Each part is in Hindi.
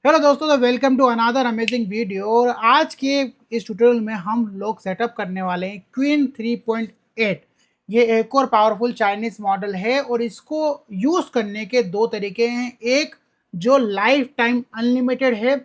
हेलो दोस्तों, तो welcome to another amazing video. और आज के इस ट्यूटोरियल में हम लोग सेटअप करने वाले हैं क्वीन 3.8। ये एक और पावरफुल चाइनीज मॉडल है और इसको यूज़ करने के दो तरीके हैं। एक जो लाइफ टाइम अनलिमिटेड है,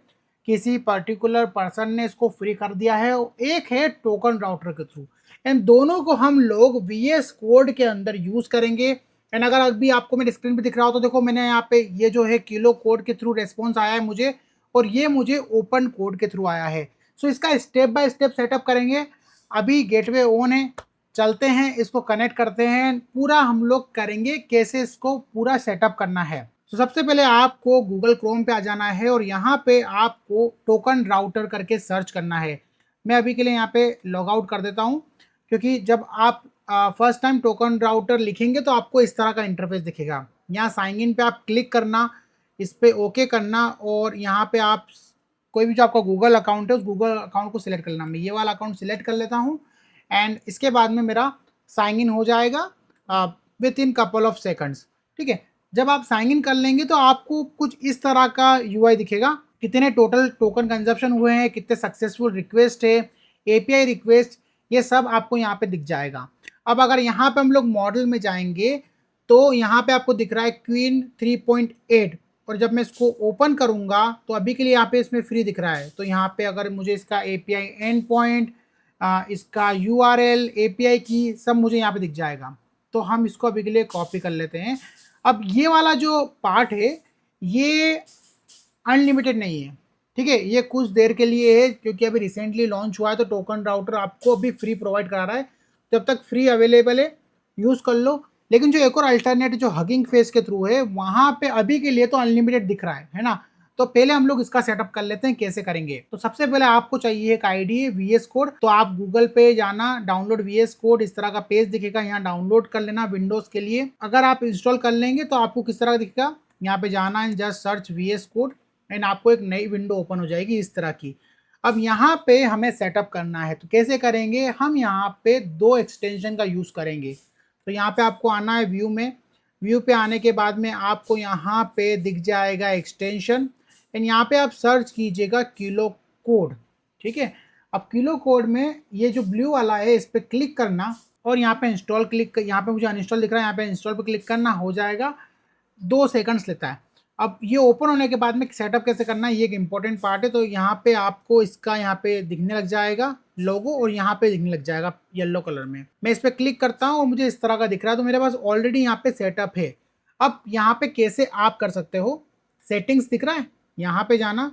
किसी पर्टिकुलर पर्सन ने इसको फ्री कर दिया है, और एक है टोकन राउटर के थ्रू। इन दोनों को हम लोग वीएस कोड के अंदर यूज़ करेंगे। एंड अगर अभी आपको मेरे स्क्रीन पे दिख रहा हो तो देखो, मैंने यहाँ पे ये जो है किलो कोड के थ्रू रेस्पॉन्स आया है मुझे, और ये मुझे ओपन कोड के थ्रू आया है। सो इसका स्टेप बाय स्टेप सेटअप करेंगे। अभी गेटवे ऑन है, चलते हैं, इसको कनेक्ट करते हैं, पूरा हम लोग करेंगे कैसे इसको पूरा सेटअप करना है। तो सबसे पहले आपको गूगल क्रोम पे आ जाना है और यहाँ पे आपको टोकन राउटर करके सर्च करना है। मैं अभी के लिए यहाँ पे लॉग आउट कर देता हूँ, क्योंकि जब आप फर्स्ट टाइम टोकन राउटर लिखेंगे तो आपको इस तरह का इंटरफेस दिखेगा। यहाँ साइन इन पे आप क्लिक करना, इस पे ओके करना, और यहाँ पे आप कोई भी जो आपका गूगल अकाउंट है उस गूगल अकाउंट को सिलेक्ट कर लेना। मैं ये वाला अकाउंट सिलेक्ट कर लेता हूँ एंड इसके बाद में मेरा साइन इन हो जाएगा with in couple of seconds. ठीक है, जब आप साइन इन कर लेंगे तो आपको कुछ इस तरह का यूआई दिखेगा। कितने टोटल टोकन कंजप्शन हुए हैं, कितने सक्सेसफुल रिक्वेस्ट है, एपीआई रिक्वेस्ट, ये सब आपको यहाँ पे दिख जाएगा। अब अगर यहाँ पे हम लोग मॉडल में जाएंगे तो यहाँ पे आपको दिख रहा है क्वीन 3.8, और जब मैं इसको ओपन करूँगा तो अभी के लिए यहाँ पे इसमें फ्री दिख रहा है। तो यहाँ पे अगर मुझे इसका एपीआई एंड पॉइंट, इसका यूआरएल, एपीआई की, सब मुझे यहाँ पे दिख जाएगा। तो हम इसको अभी के लिए कॉपी कर लेते हैं। अब ये वाला जो पार्ट है ये अनलिमिटेड नहीं है, ठीक है, ये कुछ देर के लिए है, क्योंकि अभी रिसेंटली लॉन्च हुआ है। तो टोकन राउटर आपको अभी फ्री प्रोवाइड करा रहा है, जब तक फ्री अवेलेबल है यूज़ कर लो। लेकिन जो एक और अल्टरनेट जो हगिंग फेस के थ्रू है, वहाँ पे अभी के लिए तो अनलिमिटेड दिख रहा है ना। तो पहले हम लोग इसका सेटअप कर लेते हैं कैसे करेंगे। तो सबसे पहले आपको चाहिए एक आईडी वीएस कोड। तो आप गूगल पे जाना, डाउनलोड वीएस कोड, इस तरह का पेज दिखेगा, यहाँ डाउनलोड कर लेना विंडोज के लिए। अगर आप इंस्टॉल कर लेंगे तो आपको किस तरह का दिखेगा, यहाँ पे जाना है, just search VS code, and आपको एक नई विंडो ओपन हो जाएगी इस तरह की। अब यहाँ पे हमें सेटअप करना है, तो कैसे करेंगे, हम यहाँ पे दो एक्सटेंशन का यूज़ करेंगे। तो यहाँ पे आपको आना है व्यू में। व्यू पे आने के बाद में आपको यहाँ पे दिख जाएगा एक्सटेंशन, एंड यहाँ पे आप सर्च कीजिएगा किलो कोड। ठीक है, अब किलो कोड में ये जो ब्लू वाला है इस पर क्लिक करना, और यहाँ पे इंस्टॉल क्लिक, यहाँ पे मुझे अनइंस्टॉल दिख रहा है, यहाँ पे इंस्टॉल पे क्लिक करना, हो जाएगा। 2 सेकंड्स लेता है। अब ये ओपन होने के बाद में सेटअप कैसे करना है, ये एक इंपॉर्टेंट पार्ट है। तो यहाँ पे आपको इसका यहाँ पे दिखने लग जाएगा लोगो, और यहाँ पे दिखने लग जाएगा येलो कलर में। मैं इस पर क्लिक करता हूँ और मुझे इस तरह का दिख रहा है, तो मेरे पास ऑलरेडी यहाँ पे सेटअप है। अब यहाँ पे कैसे आप कर सकते हो, सेटिंग्स दिख रहा है, यहाँ पे जाना,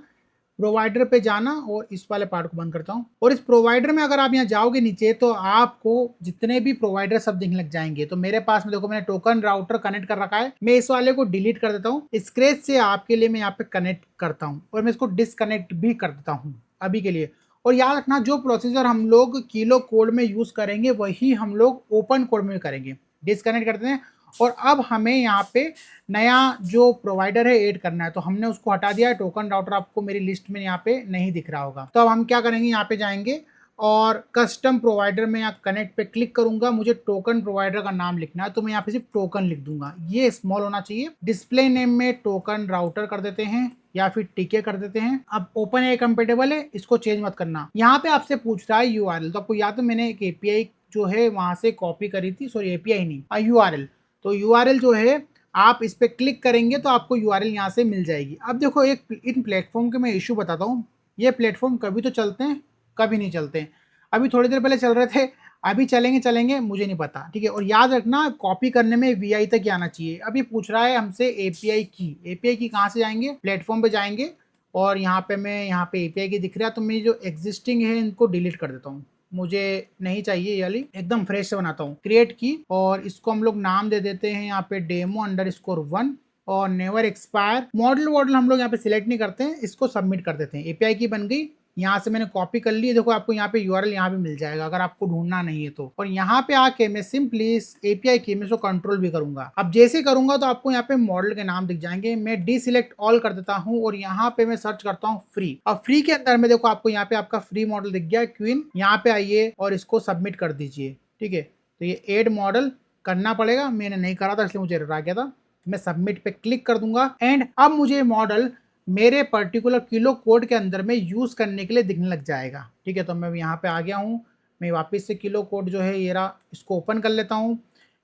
प्रोवाइडर पे जाना, और इस वाले पार्ट को बंद करता हूँ। और इस प्रोवाइडर में अगर आप यहाँ जाओगे नीचे तो आपको जितने भी प्रोवाइडर सब दिखने लग जाएंगे। तो मेरे पास में देखो, मैंने टोकन राउटर कनेक्ट कर रखा है, मैं इस वाले को डिलीट कर देता हूँ। स्क्रैच से आपके लिए मैं यहाँ पे कनेक्ट करता हूँ, और मैं इसको डिसकनेक्ट भी कर देता हूँ अभी के लिए। और याद रखना, जो प्रोसीजर हम लोग किलो कोड में यूज करेंगे वही हम लोग ओपन कोड में करेंगे। डिसकनेक्ट करते हैं, और अब हमें यहाँ पे नया जो प्रोवाइडर है ऐड करना है, तो हमने उसको हटा दिया है। टोकन राउटर आपको मेरी लिस्ट में यहाँ पे नहीं दिख रहा होगा। तो अब हम क्या करेंगे, यहाँ पे जाएंगे और कस्टम प्रोवाइडर में यहाँ कनेक्ट पे क्लिक करूंगा। मुझे टोकन प्रोवाइडर का नाम लिखना है, तो मैं यहाँ पे सिर्फ टोकन लिख दूंगा, ये स्मॉल होना चाहिए। डिस्प्ले नेम में टोकन राउटर कर देते हैं, या फिर टीके कर देते हैं। अब ओपन ए कंपेटेबल है, इसको चेंज मत करना। यहाँ पे आपसे पूछ रहा है यूआरएल, तो आपको याद है मैंने एक एपीआई जो है वहां से कॉपी करी थी, सॉरी एपीआई नहीं, यूआरएल। तो यूआरएल जो है आप इस पर क्लिक करेंगे तो आपको यूआरएल यहाँ से मिल जाएगी। अब देखो, एक इन प्लेटफॉर्म के मैं इशू बताता हूँ। ये प्लेटफॉर्म कभी तो चलते हैं, कभी नहीं चलते हैं। अभी थोड़ी देर पहले चल रहे थे, अभी चलेंगे चलेंगे मुझे नहीं पता। ठीक है, और याद रखना, कॉपी करने में वीआई तक आना चाहिए। अब ये पूछ रहा है हमसे एपीआई की। एपीआई की कहाँ से जाएंगे, प्लेटफॉर्म पे जाएंगे, और यहाँ पे मैं यहाँ पे एपीआई की दिख रहा है, तो मैं जो एग्जिस्टिंग है इनको डिलीट कर देता हूँ। मुझे नहीं चाहिए ये वाली, एकदम फ्रेश से बनाता हूँ। क्रिएट की, और इसको हम लोग नाम दे देते हैं यहाँ पे डेमो_1, और नेवर एक्सपायर। मॉडल हम लोग यहाँ पे सिलेक्ट नहीं करते हैं, इसको सबमिट कर देते हैं। एपीआई की बन गई, यहाँ से मैंने कॉपी कर ली। देखो आपको यहाँ पे यूआरएल यहाँ पे मिल जाएगा अगर आपको ढूंढना नहीं है तो। और यहाँ पे आके मैं सिंपली एपीआई की मैं इसको कंट्रोल भी करूंगा। अब जैसे करूंगा तो आपको यहाँ पे मॉडल के नाम दिख जाएंगे। मैं डिसिलेक्ट ऑल कर देता हूँ, और यहाँ पे मैं सर्च करता हूँ फ्री। अब फ्री के अंदर में देखो, आपको यहाँ पे आपका फ्री मॉडल दिख गया क्वीन। यहाँ पे आइए और इसको सबमिट कर दीजिए। ठीक है, तो ये एड मॉडल करना पड़ेगा, मैंने नहीं करा था इसलिए मुझे एरर आ गया था। मैं सबमिट पे क्लिक कर दूंगा, एंड अब मुझे मॉडल मेरे पर्टिकुलर किलो कोड के अंदर में यूज़ करने के लिए दिखने लग जाएगा। ठीक है, तो मैं यहाँ पे आ गया हूँ। मैं वापस से किलो कोड जो है ये रहा, इसको ओपन कर लेता हूँ।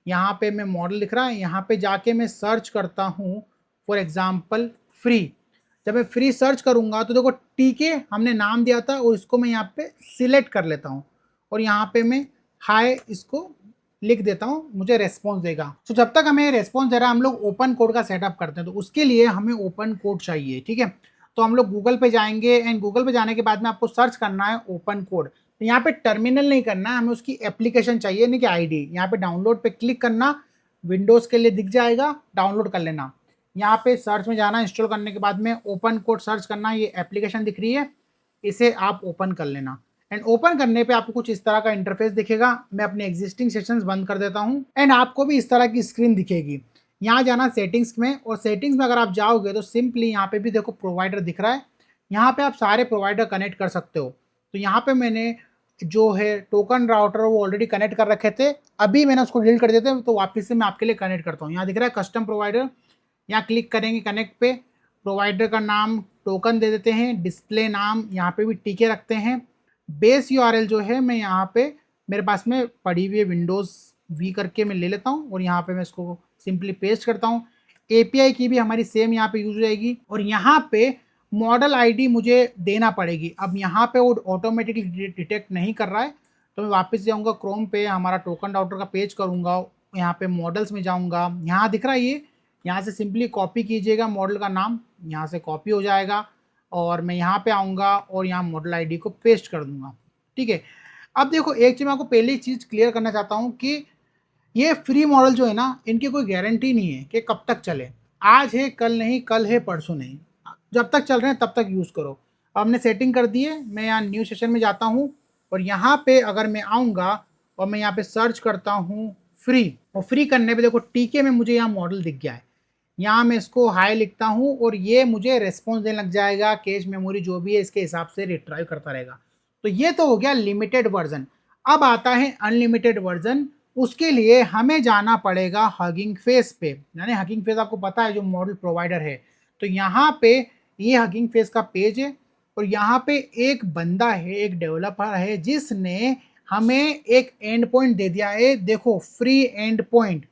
यहाँ पे मैं मॉडल लिख रहा है, यहाँ पे जाके मैं सर्च करता हूँ फॉर एग्जाम्पल फ्री। जब मैं फ्री सर्च करूँगा तो देखो टीके हमने नाम दिया था और इसको मैं यहाँ पे सिलेक्ट कर लेता हूँ और यहाँ पे मैं हाय इसको लिख देता हूँ, मुझे रेस्पॉन्स देगा। तो जब तक हमें रेस्पॉन्स दे रहा है हम लोग ओपन कोड का सेटअप करते हैं, तो उसके लिए हमें ओपन कोड चाहिए। ठीक है, तो हम लोग गूगल पे जाएंगे एंड गूगल पे जाने के बाद में आपको सर्च करना है ओपन कोड। तो यहाँ पे टर्मिनल नहीं करना है, हमें उसकी एप्लीकेशन चाहिए यानी कि आईडी। यहाँ पे डाउनलोड पे क्लिक करना, विंडोज के लिए दिख जाएगा, डाउनलोड कर लेना। यहाँ पे सर्च में जाना, इंस्टॉल करने के बाद में ओपन कोड सर्च करना, ये एप्लीकेशन दिख रही है, इसे आप ओपन कर लेना। एंड ओपन करने पे आपको कुछ इस तरह का इंटरफेस दिखेगा। मैं अपने एग्जिस्टिंग सेशंस बंद कर देता हूँ एंड आपको भी इस तरह की स्क्रीन दिखेगी। यहाँ जाना सेटिंग्स में, और सेटिंग्स में अगर आप जाओगे तो सिंपली यहाँ पे भी देखो प्रोवाइडर दिख रहा है, यहाँ पे आप सारे प्रोवाइडर कनेक्ट कर सकते हो। तो यहाँ पे मैंने जो है टोकन राउटर वो ऑलरेडी कनेक्ट कर रखे थे, अभी मैंने उसको डिलीट कर देते तो वापस से मैं आपके लिए कनेक्ट करता हूँ। यहाँ दिख रहा है कस्टम प्रोवाइडर, यहाँ क्लिक करेंगे कनेक्ट पे, प्रोवाइडर का नाम टोकन दे देते हैं, डिस्प्ले नाम यहाँ पे भी टीके रखते हैं। बेस यूआरएल जो है मैं यहाँ पे मेरे पास में पड़ी हुई है विंडोज़ वी करके मैं ले लेता हूँ और यहाँ पे मैं इसको सिंपली पेस्ट करता हूँ। एपीआई की भी हमारी सेम यहाँ पे यूज हो जाएगी और यहाँ पे मॉडल आईडी मुझे देना पड़ेगी। अब यहाँ पे वो ऑटोमेटिकली डिटेक्ट नहीं कर रहा है, तो मैं वापस जाऊँगा क्रोम पे, हमारा टोकन राउटर का पेज करूँगा, यहाँ पे मॉडल्स में जाऊँगा, यहाँ दिख रहा है ये, यहाँ से सिंपली कॉपी कीजिएगा मॉडल का नाम, यहाँ से कॉपी हो जाएगा और मैं यहाँ पे आऊँगा और यहाँ मॉडल आईडी को पेस्ट कर दूंगा। ठीक है, अब देखो एक चीज़ मैं आपको पहले ही चीज़ क्लियर करना चाहता हूँ कि ये फ्री मॉडल जो है ना, इनकी कोई गारंटी नहीं है कि कब तक चले। आज है कल नहीं, कल है परसों नहीं, जब तक चल रहे हैं तब तक यूज़ करो। अब हमने सेटिंग कर दी है, मैं यहाँ न्यू सेशन में जाता हूँ और यहाँ पे अगर मैं आऊँगा और मैं यहाँ पे सर्च करता हूँ फ्री, और फ्री करने पे देखो टीके में मुझे यहाँ मॉडल दिख गया है। यहाँ मैं इसको हाई लिखता हूँ और ये मुझे रेस्पॉन्स देने लग जाएगा, कैश मेमोरी जो भी है इसके हिसाब से रिट्राइव करता रहेगा। तो ये तो हो गया लिमिटेड वर्जन। अब आता है अनलिमिटेड वर्जन, उसके लिए हमें जाना पड़ेगा हगिंग फेस पे। यानी हगिंग फेस आपको पता है जो मॉडल प्रोवाइडर है, तो यहाँ पे ये हगिंग फेस का पेज है और यहाँ पे एक बंदा है, एक डेवलपर है जिसने हमें एक एंड पॉइंट दे दिया है, देखो फ्री एंड पॉइंट,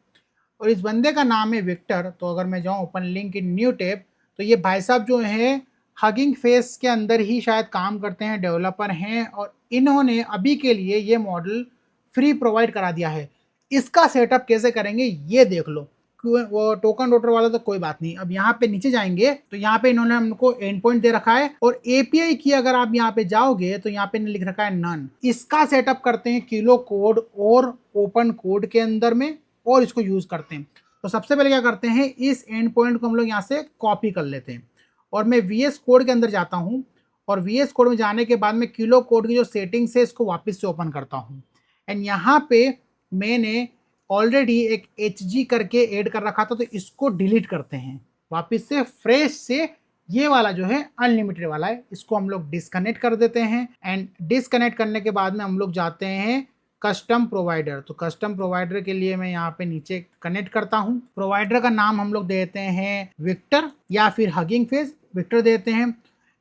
और इस बंदे का नाम है विक्टर। तो अगर मैं जाऊँ open link in new tab, तो ये भाई साहब जो हैं हगिंग फेस के अंदर ही शायद काम करते हैं, डेवलपर हैं, और इन्होंने अभी के लिए ये मॉडल फ्री प्रोवाइड करा दिया है। इसका सेटअप कैसे करेंगे ये देख लो, वो टोकन रोटर वाला तो कोई बात नहीं। अब यहाँ पे नीचे जाएंगे तो यहाँ पे इन्होंने हमको एंड पॉइंट दे रखा है, और एपीआई की अगर आप यहाँ पे जाओगे तो यहाँ पे लिख रखा है नन। इसका सेटअप करते हैं किलो कोड और ओपन कोड के अंदर में और इसको यूज करते हैं। तो सबसे पहले क्या करते हैं, इस एंड पॉइंट को हम लोग यहाँ से कॉपी कर लेते हैं और मैं वीएस कोड के अंदर जाता हूँ और वीएस कोड में जाने के बाद में किलो कोड की जो सेटिंग्स है इसको वापस से ओपन करता हूँ एंड यहाँ पे मैंने ऑलरेडी एक एच करके ऐड कर रखा था, तो इसको डिलीट करते हैं वापस से फ्रेश से। ये वाला जो है अनलिमिटेड वाला है, इसको हम लोग डिस्कनेक्ट कर देते हैं एंड डिस्कनेक्ट करने के बाद में हम लोग जाते हैं कस्टम प्रोवाइडर। तो कस्टम प्रोवाइडर के लिए मैं यहाँ पे नीचे कनेक्ट करता हूँ। प्रोवाइडर का नाम हम लोग देते हैं विक्टर या फिर हगिंग फेस, विक्टर देते हैं।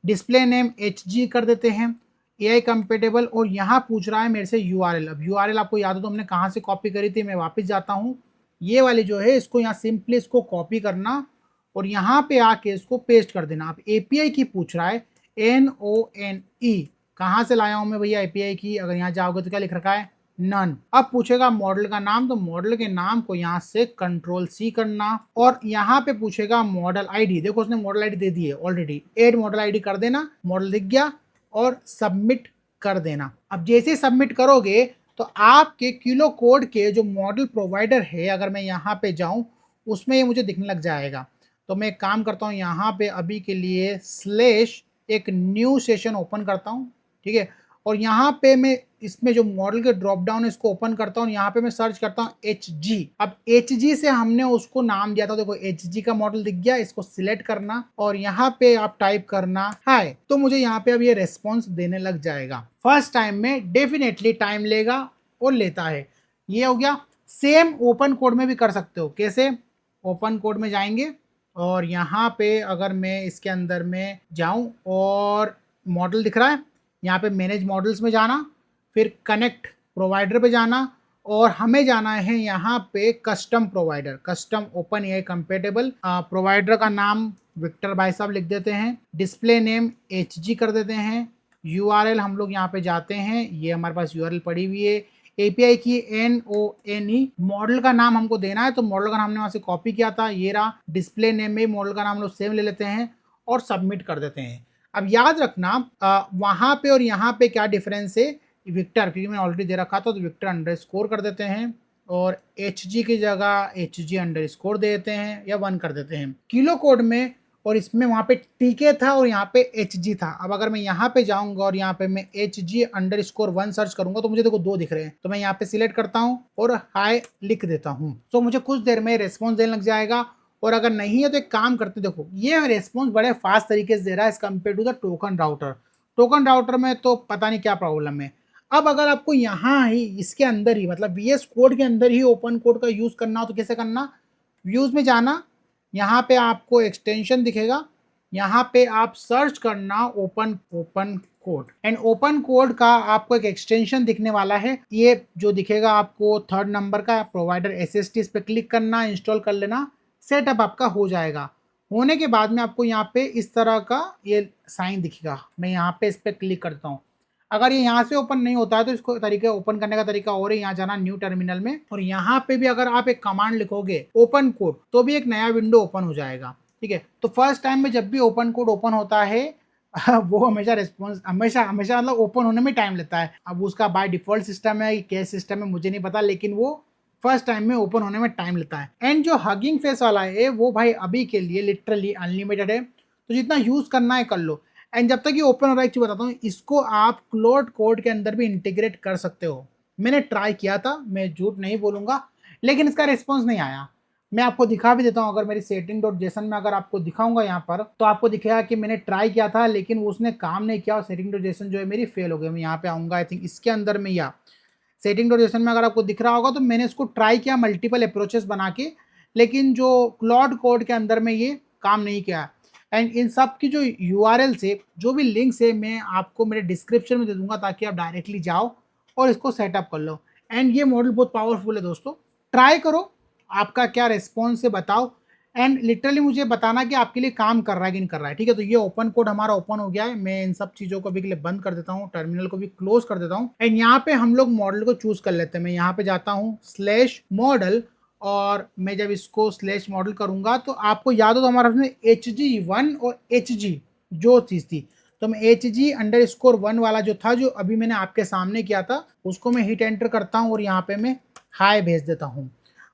डिस्प्ले नेम HG कर देते हैं, AI कंपेटेबल, और यहाँ पूछ रहा है मेरे से URL। अब URL आपको याद हो तो हमने कहाँ से कॉपी करी थी, मैं वापस जाता हूँ। ये वाली जो है इसको यहाँ सिंपली इसको कॉपी करना और यहाँ पे आके इसको पेस्ट कर देना। अब API की पूछ रहा है, NONE, कहाँ से लाया हूँ मैं भैया API की, अगर यहाँ जाओगे तो क्या लिख रखा है, नन। अब पूछेगा मॉडल का नाम, तो मॉडल के नाम को यहाँ से Ctrl+C करना और यहाँ पे पूछेगा मॉडल आईडी। देखो उसने मॉडल आईडी दे दी है ऑलरेडी, ऐड मॉडल आईडी कर देना, मॉडल दिख गया और सबमिट कर देना। अब जैसे सबमिट करोगे तो आपके किलो कोड के जो मॉडल प्रोवाइडर है, अगर मैं यहाँ पे जाऊँ उसमें ये मुझे दिखने लग जाएगा। तो मैं एक काम करता हूँ, यहाँ पे अभी के लिए स्लैश एक न्यू सेशन ओपन करता हूँ, ठीक है, और यहाँ पे मैं इसमें जो मॉडल के ड्रॉप डाउन है इसको ओपन करता हूँ, यहाँ पे मैं सर्च करता हूँ HG। अब HG से हमने उसको नाम दिया था, देखो HG का मॉडल दिख गया, इसको सिलेक्ट करना और यहाँ पे आप टाइप करना हाय, तो मुझे यहाँ पे अब ये रेस्पॉन्स देने लग जाएगा। फर्स्ट टाइम में डेफिनेटली टाइम लेगा और लेता है। ये हो गया। सेम ओपन कोड में भी कर सकते हो। कैसे, ओपन कोड में जाएंगे और यहाँ पे अगर मैं इसके अंदर में जाऊँ और मॉडल दिख रहा है, यहाँ पे मैनेज मॉडल्स में जाना, फिर कनेक्ट प्रोवाइडर पे जाना और हमें जाना है यहाँ पे custom provider, custom open AI compatible provider का नाम विक्टर भाई साहब लिख देते हैं, डिस्प्ले नेम HG कर देते हैं, URL हम लोग यहाँ पे जाते हैं, ये हमारे पास URL पड़ी हुई है, एपीआई की NONE, मॉडल का नाम हमको देना है तो मॉडल का नाम हमने वहां से कॉपी किया था, ये रहा, डिस्प्ले नेम में मॉडल का नाम हम लोग सेम ले लेते हैं और सबमिट कर देते हैं। अब याद रखना वहां पे और यहाँ पे क्या डिफरेंस है, विक्टर क्योंकि मैंने ऑलरेडी दे रखा था तो विक्टर अंडरस्कोर कर देते हैं और HG की जगह HG अंडरस्कोर दे देते हैं या 1 कर देते हैं किलो कोड में। और इसमें वहां पे TK था और यहाँ पे HG था। अब अगर मैं यहाँ पे जाऊंगा और यहाँ पे मैं HG_1 सर्च करूंगा तो मुझे देखो 2 दिख रहे हैं, तो मैं यहाँ पे सिलेक्ट करता हूँ और हाई लिख देता हूँ, तो मुझे कुछ देर में रेस्पॉन्स देने लग जाएगा। और अगर नहीं है तो एक काम करते, देखो ये रेस्पॉन्स बड़े फास्ट तरीके से दे रहा है as compare to the token router. Token router में तो पता नहीं क्या प्रॉब्लम है। अब अगर आपको यहाँ ही इसके अंदर ही मतलब VS कोड के अंदर ही ओपन कोड का यूज करना हो तो कैसे करना, व्यूज में जाना, यहाँ पे आपको एक्सटेंशन दिखेगा, यहाँ पे आप सर्च करना open code and open code का आपको एक एक्सटेंशन दिखने वाला है, ये जो दिखेगा आपको 3rd नंबर का प्रोवाइडर SST, इस पे क्लिक करना, इंस्टॉल कर लेना, सेटअप आपका हो जाएगा। होने के बाद में आपको यहाँ पे इस तरह का ये साइन दिखेगा, मैं यहाँ पे इस पे क्लिक करता हूँ। अगर ये यहाँ से ओपन नहीं होता है तो इसको तरीका ओपन करने का तरीका और है, यहाँ जाना न्यू टर्मिनल में और यहाँ पे भी अगर आप एक कमांड लिखोगे ओपन कोड तो भी एक नया विंडो ओपन हो जाएगा। ठीक है, तो फर्स्ट टाइम में जब भी ओपन कोड ओपन होता है वो हमेशा रिस्पॉन्स हमेशा मतलब ओपन होने में टाइम लेता है। अब उसका बाय डिफॉल्ट सिस्टम है क्या सिस्टम है मुझे नहीं पता, लेकिन वो फर्स्ट टाइम में ओपन होने में टाइम लेता है। एंड जो हगिंग फेस वाला है वो भाई अभी के लिए लिटरली अनलिमिटेड है, तो जितना यूज करना है कर लो। एंड जब तक ये ओपन हो रहा है एक चीज बताता हूँ, इसको आप क्लोड कोड के अंदर भी इंटीग्रेट कर सकते हो। मैंने ट्राई किया था, मैं झूठ नहीं बोलूंगा, लेकिन इसका रिस्पॉन्स नहीं आया। मैं आपको दिखा भी देता हूँ, अगर मेरी setting.json में अगर आपको दिखाऊंगा यहाँ पर तो आपको दिखेगा कि मैंने ट्राई किया था लेकिन उसने काम नहीं किया और setting.json जो है मेरी फेल हो गई। मैं यहाँ पे आऊंगा आई थिंक इसके अंदर में, या setting.json में अगर आपको दिख रहा होगा तो मैंने इसको ट्राई किया मल्टीपल अप्रोचेस बना के, लेकिन जो क्लॉड कोड के अंदर में ये काम नहीं किया। एंड इन सब की जो URL से जो भी लिंक्स है मैं आपको मेरे डिस्क्रिप्शन में दे दूंगा ताकि आप डायरेक्टली जाओ और इसको सेटअप कर लो। एंड ये मॉडल बहुत पावरफुल है दोस्तों, ट्राई करो, आपका क्या रिस्पॉन्स है बताओ एंड लिटरली मुझे बताना कि आपके लिए काम कर रहा है कि नहीं कर रहा है। ठीक है, तो ये ओपन कोड हमारा ओपन हो गया है, मैं इन सब चीज़ों को अभी के लिए बंद कर देता हूँ, टर्मिनल को भी क्लोज कर देता हूँ एंड यहाँ पे हम लोग मॉडल को चूज कर लेते हैं। मैं यहाँ पे जाता हूँ /मॉडल और मैं जब इसको /मॉडल करूंगा तो आपको याद हो तो हमारा HG1 और HG जो चीज़ थी, तो मैं HG_1 वाला जो था जो अभी मैंने आपके सामने किया था उसको मैं हिट एंटर करता हूँ और यहाँ पे मैं हाई भेज देता हूँ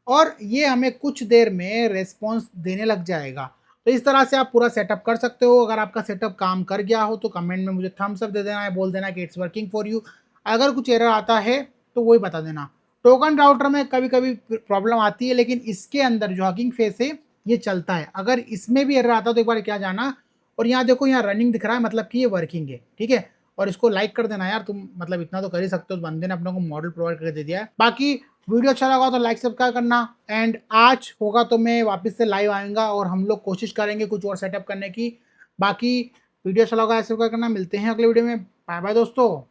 और ये हमें कुछ देर में रेस्पॉन्स देने लग जाएगा। तो इस तरह से आप पूरा सेटअप कर सकते हो। अगर आपका सेटअप काम कर गया हो तो कमेंट में मुझे थम्स अप दे देना है, बोल देना कि इट्स वर्किंग फॉर यू। अगर कुछ एरर आता है तो वही बता देना। टोकन राउटर में कभी कभी प्रॉब्लम आती है लेकिन इसके अंदर जो हगिंग फेस है ये चलता है। अगर इसमें भी एरर आता है तो एक बार क्या जाना और यहाँ देखो, यहाँ रनिंग दिख रहा है मतलब कि ये वर्किंग है। ठीक है, और इसको लाइक कर देना यार, तुम मतलब इतना तो कर ही सकते हो, बंदे ने अपने को मॉडल प्रोवाइड करके दे दिया है। बाकी वीडियो अच्छा लगा तो लाइक सब्सक्राइब करना एंड आज होगा तो मैं वापस से लाइव आऊँगा और हम लोग कोशिश करेंगे कुछ और सेटअप करने की। बाकी वीडियो अच्छा लगा सब्सक्राइब करना, मिलते हैं अगले वीडियो में, बाय बाय दोस्तों।